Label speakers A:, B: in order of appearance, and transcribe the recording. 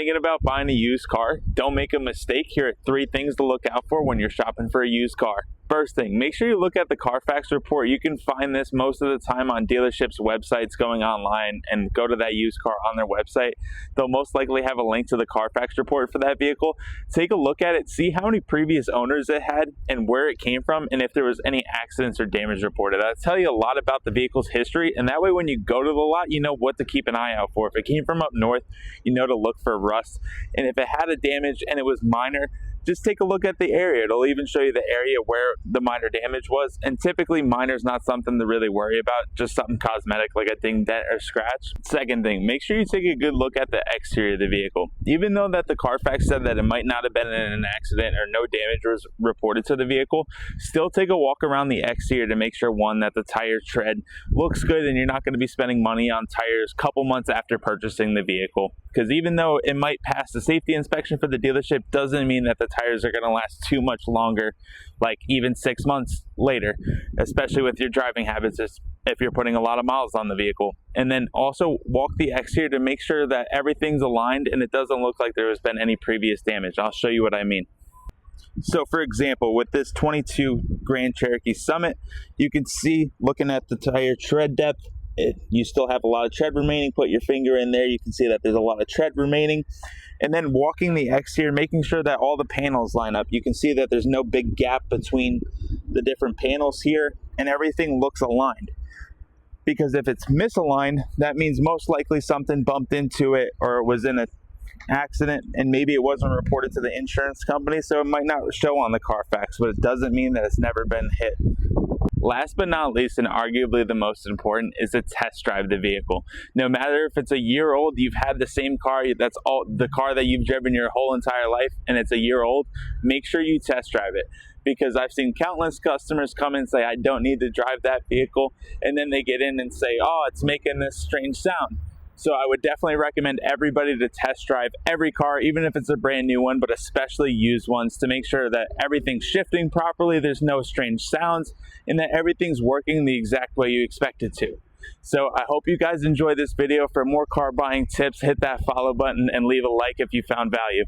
A: Thinking about buying a used car? Don't make a mistake. Here are 3 things to look out for when you're shopping for a used car. First thing, make sure you look at the Carfax report. You can find this most of the time on dealerships' websites. Going online and go to that used car on their website. They'll most likely have a link to the Carfax report for that vehicle. Take a look at it, see how many previous owners it had and where it came from, and if there was any accidents or damage reported. That'll tell you a lot about the vehicle's history, and that way when you go to the lot, you know what to keep an eye out for. If it came from up north, you know to look for rust, and if it had a damage and it was minor, just take a look at the area. It'll even show you the area where the minor damage was, and typically minor is not something to really worry about, just something cosmetic like a ding, dent, or scratch. Second thing, make sure you take a good look at the exterior of the vehicle. Even though that the Carfax said that it might not have been in an accident or no damage was reported to the vehicle, still take a walk around the exterior to make sure, one, that the tire tread looks good and you're not going to be spending money on tires a couple months after purchasing the vehicle. Because even though it might pass the safety inspection for the dealership, doesn't mean that the tires are going to last too much longer, like even 6 months later, especially with your driving habits if you're putting a lot of miles on the vehicle. And then also walk the exterior to make sure that everything's aligned and it doesn't look like there has been any previous damage. I'll show you what I mean. So for example, with this 22 Grand Cherokee Summit, you can see, looking at the tire tread depth, you still have a lot of tread remaining. Put your finger in there, you can see that there's a lot of tread remaining. And then walking the exterior, making sure that all the panels line up. You can see that there's no big gap between the different panels here, and everything looks aligned. Because if it's misaligned, that means most likely something bumped into it or it was in an accident, and maybe it wasn't reported to the insurance company, so it might not show on the Carfax, but it doesn't mean that it's never been hit. Last but not least, and arguably the most important, is to test drive the vehicle. No matter if it's a year old, you've had the same car, that's all the car that you've driven your whole entire life, and it's a year old, make sure you test drive it. Because I've seen countless customers come and say, I don't need to drive that vehicle, and then they get in and say, oh, it's making this strange sound. So I would definitely recommend everybody to test drive every car, even if it's a brand new one, but especially used ones, to make sure that everything's shifting properly, there's no strange sounds, and that everything's working the exact way you expect it to. So I hope you guys enjoyed this video. For more car buying tips, hit that follow button and leave a like if you found value.